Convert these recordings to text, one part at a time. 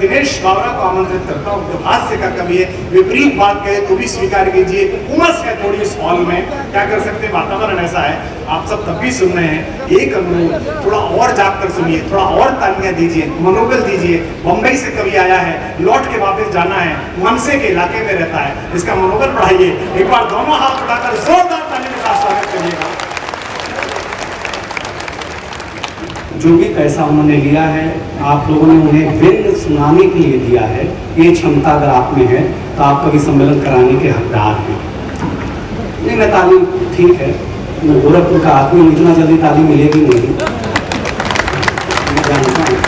दिनेश बावरा को आमंत्रित करता हूँ, जो हास्य का कवि है, विपरीत बात कहे तो भी स्वीकार कीजिए। उमस है थोड़ी इस हॉल में, क्या कर सकते हैं, वातावरण ऐसा है। आप सब तब भी सुन रहे हैं। एक अनुरोध, थोड़ा और जाग कर सुनिए, थोड़ा और तालियां दीजिए, मनोबल दीजिए। बम्बई से कवि आया है, लौट के वापस जाना है, मनसे के इलाके में रहता है, इसका मनोबल बढ़ाइए। एक बार दोनों हाथ उठाकर जोरदार ताली के साथ स्वागत करिएगा। जो भी पैसा उन्होंने लिया है, आप लोगों ने उन्हें व्यंग सुनाने के लिए दिया है। ये क्षमता अगर आप में है तो आप कभी सम्मेलन कराने के हकदार हैं। नहीं, मैं ताली ठीक है, मैं गोरखपुर का आदमी, इतना जल्दी ताली मिलेगी नहीं, मैं जानता हूँ,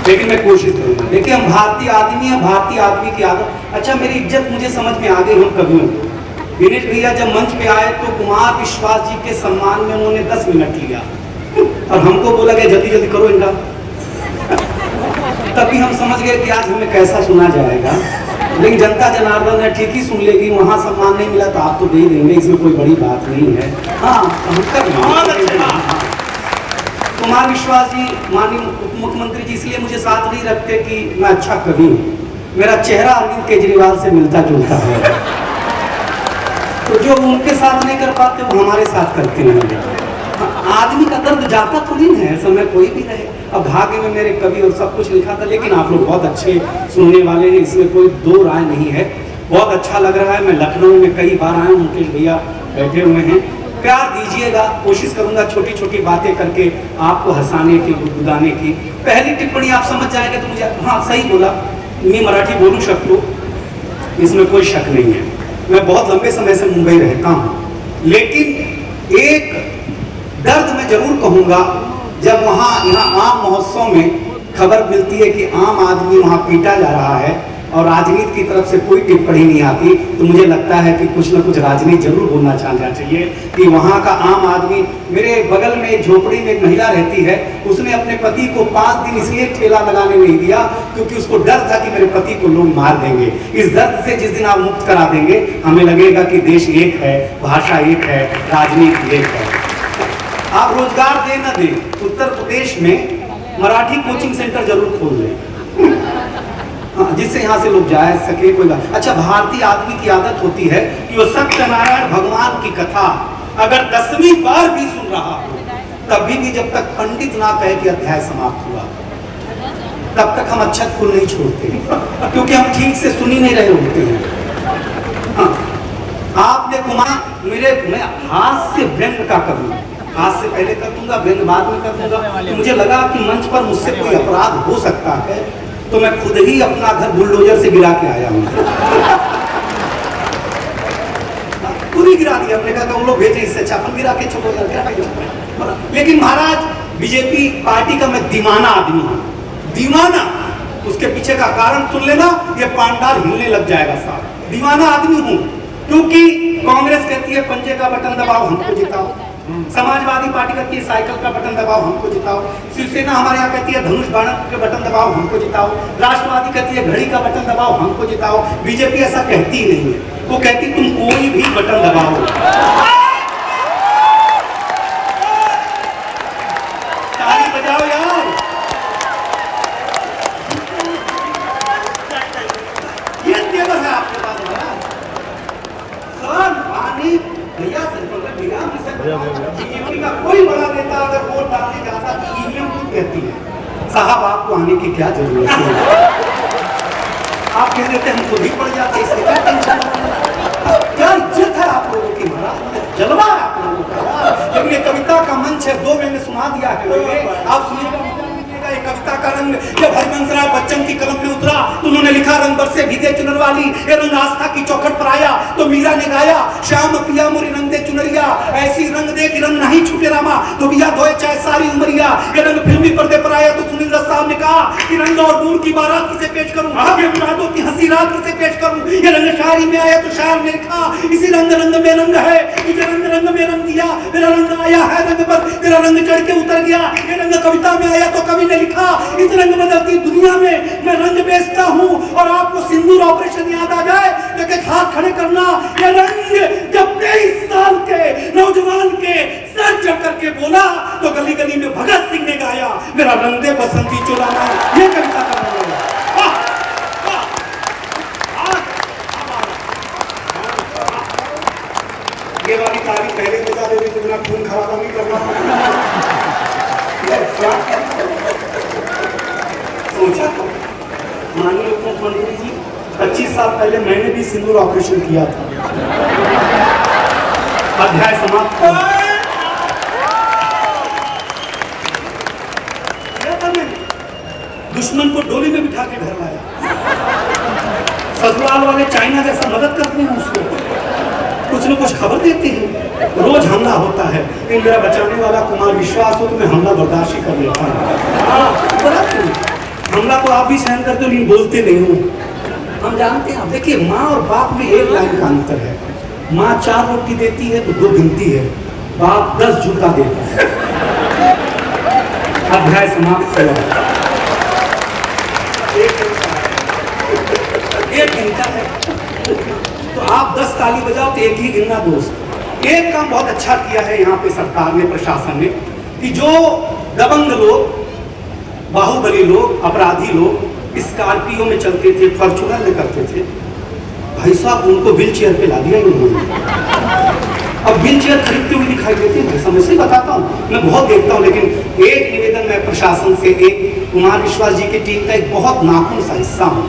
लेकिन मैं कोशिश करूँगा। देखिए, हम भारतीय आदमी हैं, भारतीय आदमी की आदत। अच्छा, मेरी इज्जत मुझे समझ में आ गई हम कवियों। दिनेश भैया जब मंच पे आए तो कुमार विश्वास जी के सम्मान में उन्होंने 10 मिनट लिया और हमको बोला कि जल्दी जल्दी करो इनका। तभी हम समझ गए कि आज हमें कैसा सुना जाएगा। लेकिन जनता जनार्दन ने ठीक ही सुन लेगी। वहां सम्मान नहीं मिला तो आप तो दे ही देंगे, इसमें कोई बड़ी बात नहीं है। हाँ, कुमार विश्वास जी माननीय उप मुख्यमंत्री जी इसलिए मुझे साथ नहीं रखते कि मैं अच्छा कवि हूँ। मेरा चेहरा अरविंद केजरीवाल से मिलता जुलता है, तो जो उनके साथ नहीं कर पाते वो हमारे साथ करते नहीं। आदमी का दर्द जाता थोड़ी ना है, समय कोई भी रहे। अब भाग्य में मेरे कवि और सब कुछ लिखा था, लेकिन आप लोग बहुत अच्छे सुनने वाले हैं, इसमें कोई दो राय नहीं है। बहुत अच्छा लग रहा है। मैं लखनऊ में कई बार आया हूँ, मुकेश भैया बैठे हुए हैं। प्यार दीजिएगा, कोशिश करूंगा छोटी छोटी बातें करके आपको हंसाने की, गुदगुदाने की। पहली टिप्पणी आप समझ जाएंगे तो मुझे, हाँ सही बोला, मैं मराठी बोलू शकतो, इसमें कोई शक नहीं है। मैं बहुत लंबे समय से मुंबई रहता हूँ, लेकिन एक दर्द मैं जरूर कहूंगा, जब वहाँ यहाँ आम महोत्सव में खबर मिलती है कि आम आदमी वहाँ पीटा जा रहा है और राजनीति की तरफ से कोई टिप्पणी नहीं आती, तो मुझे लगता है कि कुछ न कुछ राजनीति जरूर बोलना चाहना चाहिए कि वहाँ का आम आदमी। मेरे बगल में एक झोपड़ी में एक महिला रहती है, उसने अपने पति को 5 दिन इसलिए ठेला लगाने नहीं दिया क्योंकि उसको डर था कि मेरे पति को लोग मार देंगे। इस दर्द से जिस दिन आप मुक्त करा देंगे, हमें लगेगा कि देश एक है, भाषा एक है, राजनीति एक है। आप रोजगार दे न दे, उत्तर प्रदेश में मराठी कोचिंग सेंटर जरूर खोल दें, हाँ, जिससे यहाँ से लोग जा सके। कोई बात अच्छा, भारतीय आदमी की आदत होती है कि वो सत्यनारायण भगवान की कथा अगर 10वीं बार भी सुन रहा हो, तभी भी जब तक पंडित ना कहे कि अध्याय समाप्त हुआ, तब तक हम अच्छत फूल नहीं छोड़ते, क्योंकि हम ठीक से सुन ही नहीं रहे होते हैं। हाँ, आपने कुमार मैं हास्य व्यंग का करूँ, आज से पहले कर दूंगा, व्यंग बाद में कर दूंगा। तो मुझे लगा कि मंच पर मुझसे कोई अपराध हो सकता है, तो मैं खुद ही अपना घर बुलडोजर से गिरा के आया हूँ। खुद ही गिरा दिया, अपने कहा लोग भेजे, इससे अच्छा अपन गिरा के छोड़ो। लेकिन महाराज, बीजेपी पार्टी का मैं दीवाना आदमी हूँ, दीवाना। उसके पीछे का कारण सुन लेना, ये पांडाल हिलने लग जाएगा साहब। दीवाना आदमी हूँ क्योंकि कांग्रेस कहती है पंजे का बटन दबाओ हमको जिताओ, समाजवादी पार्टी कहती है साइकिल का बटन दबाओ हमको जिताओ, शिवसेना हमारे यहाँ कहती है धनुष बाण के बटन दबाओ हमको जिताओ, राष्ट्रवादी कहती है घड़ी का बटन दबाओ हमको जिताओ। बीजेपी ऐसा कहती ही नहीं है, वो कहती तुम कोई भी बटन दबाओ। ताली बजाओ यार। ये तेवर है आपके पास सर, पानी भैया का कोई बड़ा नेता अगर वोट डालने जाता तो ईवीएम खुद कहती है साहब आपको आने की क्या जरूरत है, आप कह देते हम खुद ही पड़ जाते, इससे क्या टेंशन। क्या इज्जत है आप लोगों की महाराज, जलवा है आप लोगों का। लेकिन ये कविता का मंच है, 2 महीने सुना दिया है, आप सुनिएगा। ये कविता का रंग जब हरिवंश राय बच्चन की कलम में उतरा तो उन्होंने लिखा, रंग बरसे भीगे चुनर वाली, ये रंग आस्था की चौखट पर आया तो मीरा ने गाया, श्याम पिया मोरी रंग दे चुनरिया, ऐसी रंग दे कि रंग नहीं छूटे रामा, तो बिया धोए चाहे सारी उमरिया। ये रंग फिल्मी पर्दे पर आया तो सुनील दत्त साहब ने कहा कि रंग और नूर की बारात किसे पेश करूं, ये मुरादों की हंसी रात किसे पेश करूं। ये रंग शायरी में आया तो शायर ने लिखा, इसी रंग रंग में रंग है, तुझे रंग रंग में रंग दिया, मेरा रंग आया है रंग पर, तेरा रंग चढ़ के उतर गया। ये रंग कविता में आया तो कवि ने लिखा, इस रंग बदलती दुनिया में मैं रंग बेचता हूँ। और आपको सिंदूर ऑपरेशन याद आ जाए तो हाथ खड़े करना, ये रंग जब 23 साल के नौजवान के सर चढ़ करके बोला तो गली गली में भगत सिंह ने गाया, मेरा रंग दे बसंती चुराना। ये कविता का रंग है। मुख्यमंत्री जी, 25 साल पहले मैंने भी सिंदूर ऑपरेशन किया था। अध्याय समाप्त। क्या था मैंने? दुश्मन को डोली में बिठा के घर लाया। ससुराल वाले चाइना जैसा मदद करते हैं उसको, कुछ न कुछ खबर देते हैं, रोज हमला होता है। लेकिन मेरा बचाने वाला कुमार विश्वास हो तो मैं हमला बर्दाश्त ही कर लेता हूँ। हमला को आप भी सहन करते हो लेकिन बोलते नहीं हो। हम जानते हैं। अब देखिए, माँ और बाप में एक लाइन का अंतर है। माँ 4 रोटी देती है तो 2 गिनती है, बाप 10 जूता देता है। अध्याय समाप्त हुआ। एक गिनता है तो आप 10 ताली बजाओ तो एक ही गिनना दोस्त। एक काम बहुत अच्छा किया है यहाँ पे सरकार ने, प्रशासन ने, कि जो दबंग लोग, बाहुबली लोग, अपराधी लोग स्कॉर्पियो में चलते थे, फॉर्च्यूनर में करते थे, भाई साहब उनको व्हील चेयर पे ला दिया इन्होंने। अब व्हील चेयर खरीदते हुए दिखाई देते हैं। भाई साहब, मैं सही बताता हूँ, मैं बहुत देखता हूँ। लेकिन एक निवेदन मैं प्रशासन से, एक कुमार विश्वास जी की टीम का एक बहुत नाखुन सा हिस्सा हूँ,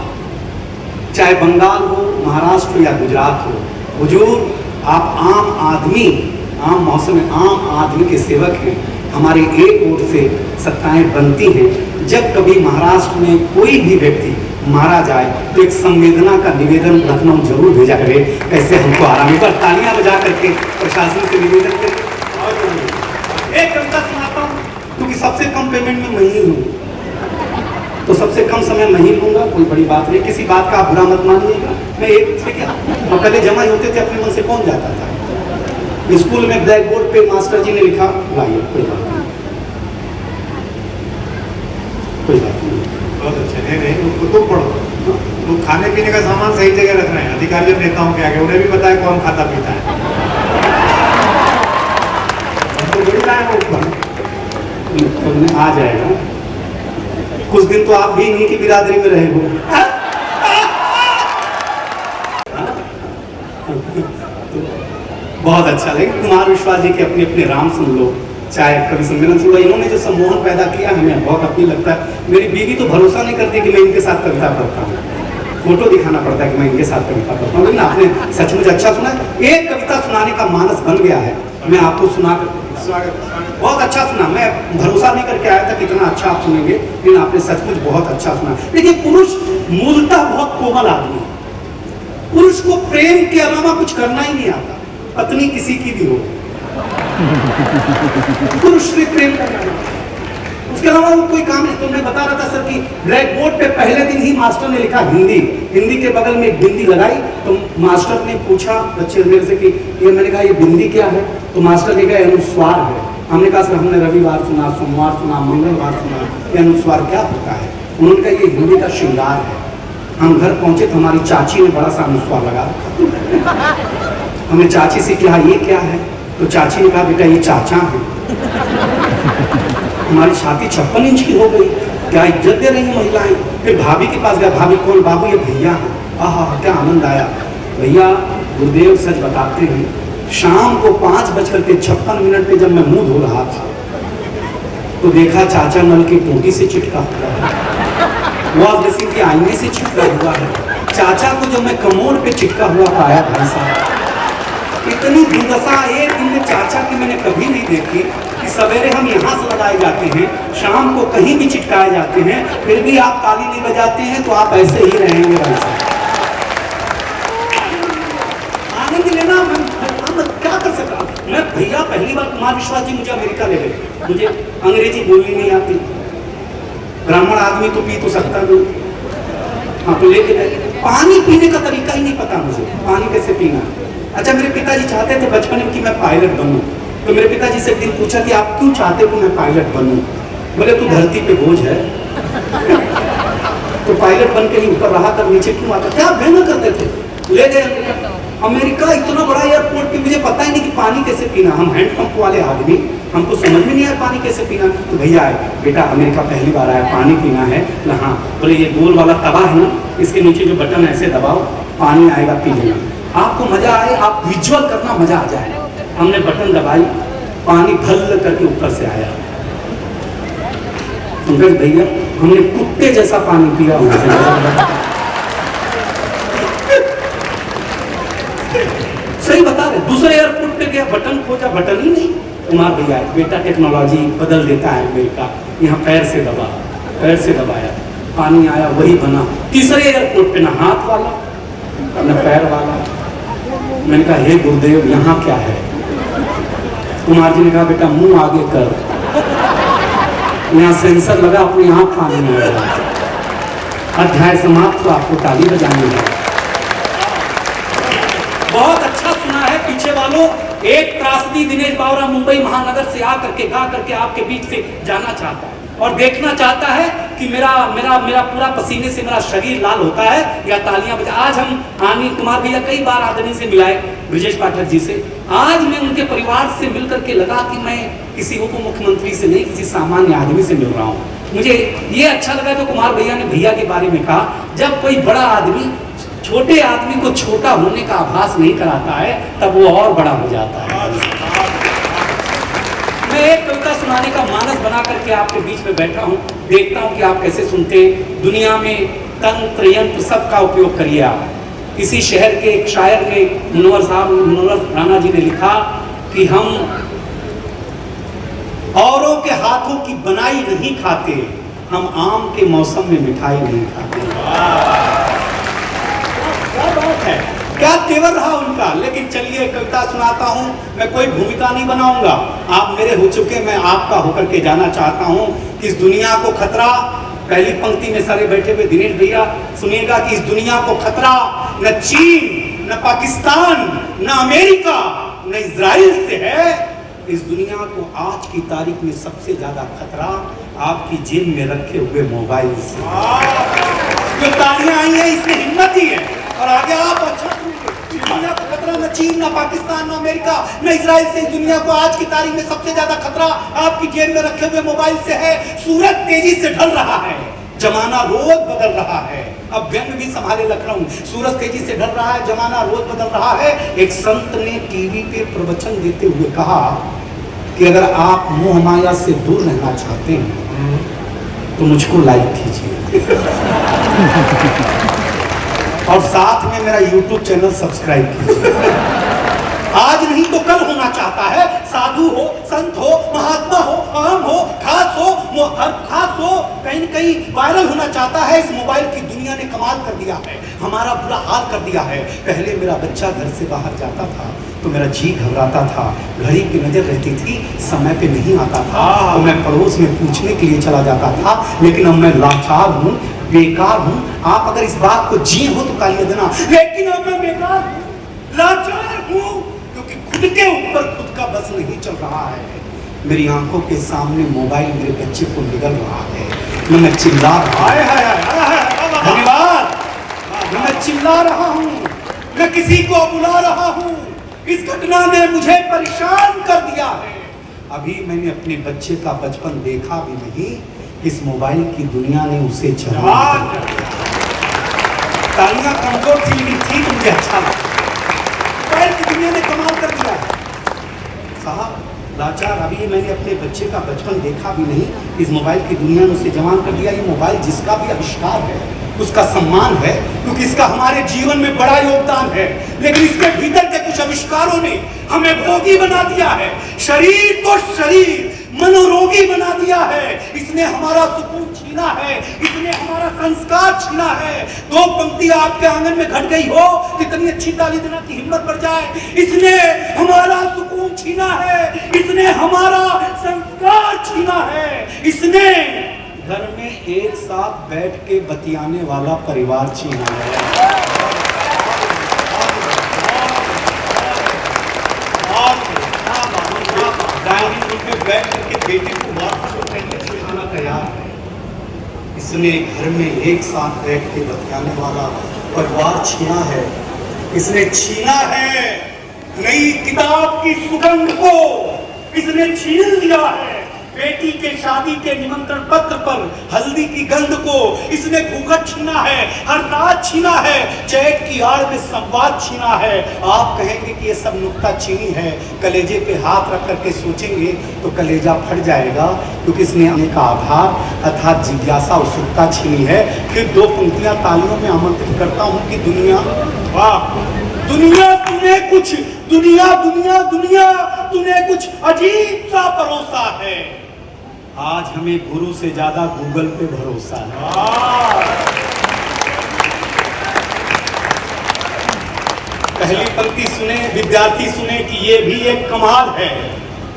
चाहे बंगाल हो, महाराष्ट्र या गुजरात हो, हुजूर आप आम आदमी, आम मौसम में आम आदमी के सेवक हैं। हमारे एक वोट से सत्ताएं बनती हैं। जब कभी महाराष्ट्र में कोई भी व्यक्ति मारा जाए तो एक संवेदना का निवेदन लखनऊ जरूर भेजा करे, कैसे हमको आराम पर तालियां बजा करके प्रशासन से निवेदन करें। और एक कविता सुनाता हूँ, क्योंकि सबसे कम पेमेंट में मैं ही हूँ, तो सबसे कम समय मैं ही लूंगा, कोई बड़ी बात नहीं। किसी बात का आप बुरा मत मानिएगा। मैं एक से क्या, पहले जमा ही होते थे, अपने मन से कौन जाता था। स्कूल में ब्लैक बोर्ड पे मास्टर जी ने लिखा, लाइए, कोई बात नहीं, कोई बात नहीं। बहुत अच्छे। नहीं उनको तुम पढ़ो, तो खाने पीने का सामान सही जगह रख रहे हैं अधिकारियों नेताओं के आगे, उन्हें भी पता है कौन खाता पीता है। तो जुड़ रहा है वो ऊपर आ जाएगा। कुछ दिन तो आप भी इन्हीं की बिरादरी में रहे हो। बहुत अच्छा। लेकिन कुमार विश्वास जी के अपने अपने राम सुन लो, चाहे कवि सम्मेलन सुन लो, इन्होंने जो सम्मोहन पैदा किया हमें बहुत अपनी लगता है। मेरी बीवी तो भरोसा नहीं करती कि मैं इनके साथ कविता पढ़ता हूँ, फोटो दिखाना पड़ता है कि मैं इनके साथ कविता पढ़ता हूँ। लेकिन आपने सचमुच अच्छा सुना। एक कविता सुनाने का मानस बन गया है, मैं आपको सुना कर बहुत अच्छा सुना। मैं भरोसा नहीं करके आया था कितना अच्छा आप सुनेंगे, लेकिन आपने सचमुच बहुत अच्छा सुना। देखिए, पुरुष मूलतः बहुत कोमल आदमी है। पुरुष को प्रेम के अलावा कुछ करना ही नहीं आता, पत्नी किसी की भी हो, पुरुष से प्रेम करना, उसके अलावा वो कोई काम नहीं। तो मैं बता रहा था सर कि ब्लैक बोर्ड पे पहले दिन ही मास्टर ने लिखा हिंदी, हिंदी के बगल में एक बिंदी लगाई। तो मास्टर ने पूछा बच्चे मेरे से कि ये, मैंने कहा ये बिंदी क्या है? तो मास्टर ने कहा अनुस्वार है। हमने कहा सर हमने रविवार सुना, सोमवार सुना, मंगलवार सुना, ये अनुस्वार क्या होता है? उन्होंने कहा ये हिंदी का श्रृंगार है। हम घर पहुंचे तो हमारी चाची ने बड़ा सा अनुस्वार लगा रखा। हमने चाची से कहा ये क्या है? तो चाची ने कहा बेटा ये चाचा है। हमारी छाती 56 इंच की हो गई। क्या इज्जत दे रही है महिलाएं। फिर भाभी के पास गया, भाभी कौन? बाबू ये भैया है। आहा क्या आनंद आया। भैया गुरुदेव सच बताते हैं, शाम को 5:56 पे जब मैं मुंह धो रहा था तो देखा चाचा नल की टूटी से चिटका हुआ है, वॉश बेसिन के आईने से चिपका हुआ है। चाचा को जब मैं कमोड पे चिटका हुआ पाया, भाई साहब इतनी दुर्दशा एक दिन में चाचा की मैंने कभी नहीं देखी कि सवेरे हम यहाँ से लगाए जाते हैं, शाम को कहीं भी चिटकाए जाते हैं, फिर भी आप ताली नहीं बजाते हैं, तो आप ऐसे ही रहेंगे भाई साहब। आनंद लेना मैं क्या कर सकता। मैं भैया पहली बार कुमार विश्वास जी मुझे अमेरिका ले गए, मुझे अंग्रेजी बोलनी नहीं आती, ब्राह्मण आदमी तो पी तो सकता नहीं, हाँ तो लेके गए। पानी पीने का तरीका ही नहीं पता मुझे, पानी कैसे पीना। अच्छा मेरे पिताजी चाहते थे बचपन में कि मैं पायलट बनूं, तो मेरे पिताजी से एक दिन पूछा कि आप क्यों चाहते हो मैं पायलट बनूं? बोले तू धरती पे बोझ है तो पायलट बन के ही ऊपर रहा कर, नीचे क्यों आता? क्या बहना करते थे। ले गए अमेरिका, इतना बड़ा एयरपोर्ट पे, मुझे पता ही नहीं कि पानी कैसे पीना। हम हैंडपंप वाले आदमी, हमको समझ में नहीं आया पानी कैसे पीना। तो भैया आए, बेटा अमेरिका पहली बार आया, पानी पीना है। हाँ बोले ये गोल वाला तवा है ना, इसके नीचे जो बटन ऐसे दबाओ, पानी आएगा, पी लेना। आपको मजा आए, आप विजुअल करना, मजा आ जाए। हमने बटन दबाई, पानी भल करके ऊपर से आया। भैया हमने कुत्ते जैसा पानी पिया हुआ। दूसरे एयरपोर्ट पे गया, बटन खोजा, बटन ही नहीं। कुमार भैया बेटा टेक्नोलॉजी बदल देता है अमेरिका, यहाँ पैर से दबाया, पानी आया वही बना। तीसरे एयरपोर्ट पे ना हाथ वाला न पैर वाला। मैंने कहा हे गुरुदेव यहाँ क्या है? कुमार जी ने कहा बेटा मुंह आगे कर, यहाँ सेंसर लगा, अपने यहाँ पानी आएगा। अध्याय समाप्त, तो आपको ताली बजानी है। बहुत अच्छा सुना है पीछे वालों। एक त्रासदी दिनेश बावरा मुंबई महानगर से आकर के गा करके आपके बीच से जाना चाहता है और देखना चाहता है कि मेरा पूरा पसीने से मेरा शरीर लाल होता है या तालियां बजा। आज हम आनी कुमार भैया कई बार आदमी से मिलाए, ब्रजेश पाठक जी से। आज मैं उनके परिवार से मिलकर के लगा कि मैं किसी उप मुख्यमंत्री से नहीं, किसी सामान्य आदमी से मिल रहा हूँ। मुझे ये अच्छा लगा जो कुमार भैया ने भैया के बारे में कहा। जब कोई बड़ा आदमी छोटे आदमी को छोटा होने का आभास नहीं कराता है तब वो और बड़ा हो जाता है। मैं एक कविता सुनाने का मानस बना करके आपके बीच में बैठा हूँ, देखता हूँ कि आप कैसे सुनते हैं। दुनिया में तंत्र यंत्र सबका उपयोग करिए आप। इसी शहर के एक शायर ने मुनव्वर राणा जी ने लिखा कि हम औरों के हाथों की बनाई नहीं खाते, हम आम के मौसम में मिठाई नहीं खाते। क्या बात है, क्या तेवर रहा उनका। लेकिन चलिए कविता सुनाता हूं। मैं कोई भूमिका नहीं बनाऊंगा, आप मेरे हो चुके, मैं आपका होकर के जाना चाहता हूं कि इस दुनिया को खतरा, पहली पंक्ति में सारे बैठे हुए दिनेश भैया सुनिएगा कि इस दुनिया को खतरा न चीन, न पाकिस्तान, न अमेरिका, न इजराइल से है। इस दुनिया को आज की तारीख में सबसे ज्यादा खतरा आपकी जेब में रखे हुए मोबाइल से। जो तालियां आई है इसमें हिम्मत ही है। और आगे आप अच्छा सुनिए, दुनिया को खतरा न चीन, न पाकिस्तान, न अमेरिका, न इजराइल से। इस दुनिया को आज की तारीख में सबसे ज्यादा खतरा आपकी जेब में रखे हुए मोबाइल से है। सूरज तेजी से ढल रहा है, जमाना रोज बदल रहा है। अब व्यंग भी संभाले रख रहा हूं। सूरज तेजी से ढल रहा है, जमाना रोज बदल रहा है। एक संत ने टीवी पे प्रवचन देते हुए कहा कि अगर आप मोह माया से दूर रहना चाहते हैं तो मुझको लाइक कीजिए और साथ में मेरा YouTube चैनल सब्सक्राइब कीजिए। आज नहीं तो कल होना चाहता है। साधु हो, संत हो, महात्मा हो, आम हो, खास हो, कहीं न कहीं वायरल होना चाहता है। इस मोबाइल की दुनिया ने कमाल कर दिया है, हमारा बुरा हाल कर दिया है। पहले मेरा बच्चा घर से बाहर जाता था तो मेरा जी घबराता था, घड़ी की नजर रहती थी, समय पे नहीं आता था तो मैं पड़ोस में पूछने के लिए चला जाता था। लेकिन अब मैं लाचार हूँ, बेकार हूँ। आप अगर इस बात को जी हो तो तालियां देना। लेकिन अब मैं बेकार हूँ, लाचार हूँ, क्योंकि खुद के ऊपर खुद का बस नहीं चल रहा है। मेरी आंखों के सामने मोबाइल मेरे बच्चे को निगल रहा है। मैं चिल्ला रहा हूँ, धन्यवाद, मैं चिल्ला रहा हूँ, मैं किसी को बुला रहा हूँ। इस घटना ने मुझे परेशान कर दिया है। अभी मैंने अपने बच्चे का बचपन देखा भी नहीं, इस मोबाइल की दुनिया ने उसे चला कर दिया। तालियां कमजोर थी लेकिन ठीक, मुझे अच्छा लगा। मोबाइल की दुनिया ने कमाल कर दिया है। साहब लाचार, अभी मैंने अपने बच्चे का बचपन देखा भी नहीं, इस मोबाइल की दुनिया ने उसे जवान कर दिया। ये मोबाइल जिसका भी आविष्कार है उसका सम्मान है, क्योंकि इसका हमारे जीवन में बड़ा योगदान है। लेकिन इसके भीतर के कुछ आविष्कारों ने हमें भोगी बना दिया है। शरीर तो शरीर मनोरोगी बना दिया है। इसने हमारा सुकून छीना है, इसने हमारा संस्कार छीना है। दो पंक्ति आपके आंगन में घट गई हो, कितनी अच्छी ताली देना की हिम्मत बढ़ जाए। इसने हमारा सुकून छीना है, इसने हमारा संस्कार छीना है। इसने घर में एक साथ बैठ के बतियाने वाला परिवार छीना है। डाइनिंग रूम में बैठ करके बेटे को खाना तैयार है। इसने घर में एक साथ बैठ के बतियाने वाला परिवार छीना है। इसने छीना है नई किताब की सुगंध को, इसने छीन लिया है बेटी के शादी के निमंत्रण पत्र पर हल्दी की गंध को। इसने घूंघट छीना है, हर रात छीना है, चैट की आड़ में संवाद छीना है। आप कहेंगे कि ये सब नुक्ताचीनी है, कलेजे पे हाथ रख करके सोचेंगे तो कलेजा फट जाएगा, क्योंकि इसने आने का आधार अर्थात जिज्ञासा उत्सुकता छीनी है। फिर दो पंक्तियां तालियों में आमंत्रित करता हूं कि दुनिया, वाह दुनिया, तुम्हें कुछ दुनिया दुनिया दुनिया तूने कुछ अजीब सा परोसा है। आज हमें गुरु से ज्यादा गूगल पे भरोसा है। पहली पंक्ति सुने विद्यार्थी, सुने कि ये भी एक कमाल है।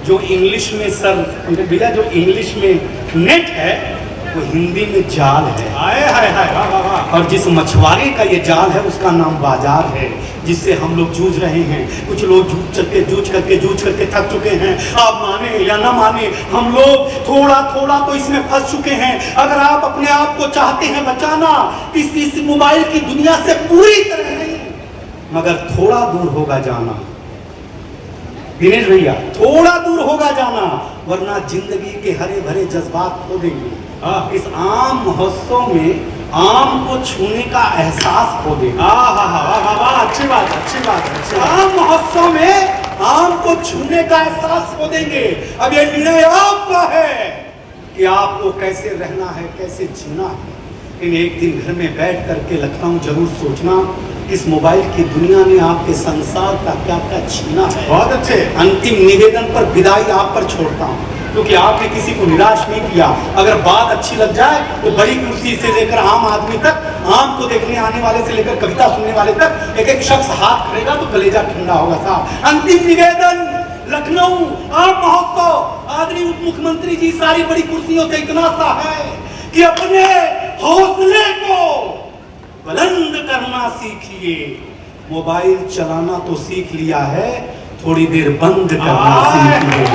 जो इंग्लिश में सर भैया, जो इंग्लिश में नेट है वो हिंदी में जाल है। हाय हाय हाय, वाह वाह वाह। और जिस मछुआरे का ये जाल है उसका नाम बाजार है, जिससे हम लोग जूझ रहे हैं। कुछ लोग जूझ करके थक चुके हैं। आप माने या ना माने, हम लोग थोड़ा थोड़ा तो इसमें फंस चुके हैं। अगर आप अपने आप को चाहते हैं बचाना इस मोबाइल की दुनिया से पूरी तरह नहीं, मगर थोड़ा दूर होगा जाना। दिनेश भैया, थोड़ा दूर होगा जाना, वरना जिंदगी के हरे भरे जज्बात खो देंगे। इस आम महोत्सव में आम को छूने का एहसास खो देंगे। अच्छी बात, अच्छी बात। आम महोत्सव में आम को छूने का एहसास खो देंगे। अब ये निर्णय आपका है कि आपको कैसे रहना है, कैसे जीना है। लेकिन एक दिन घर में बैठ करके लखनऊ जरूर सोचना, इस मोबाइल की दुनिया ने आपके संसार का क्या क्या छीना है। बहुत अच्छे। अंतिम निवेदन पर विदाई आप पर छोड़ता हूँ, क्योंकि आपने किसी को निराश नहीं किया। अगर बात अच्छी लग जाए तो बड़ी कुर्सी से लेकर आम आदमी तक, आम को देखने आने वाले से लेकर कविता सुनने वाले तक एक एक शख्स हाथ खड़ेगा तो कलेजा ठंडा होगा साहब। अंतिम निवेदन, लखनऊ आम महोत्सव, आदरणीय उप मुख्यमंत्री जी, सारी बड़ी कुर्सियों से इतना सा है कि अपने हौसले को बुलंद करना सीखिए। मोबाइल चलाना तो सीख लिया है, थोड़ी देर बंद करना सीखिए।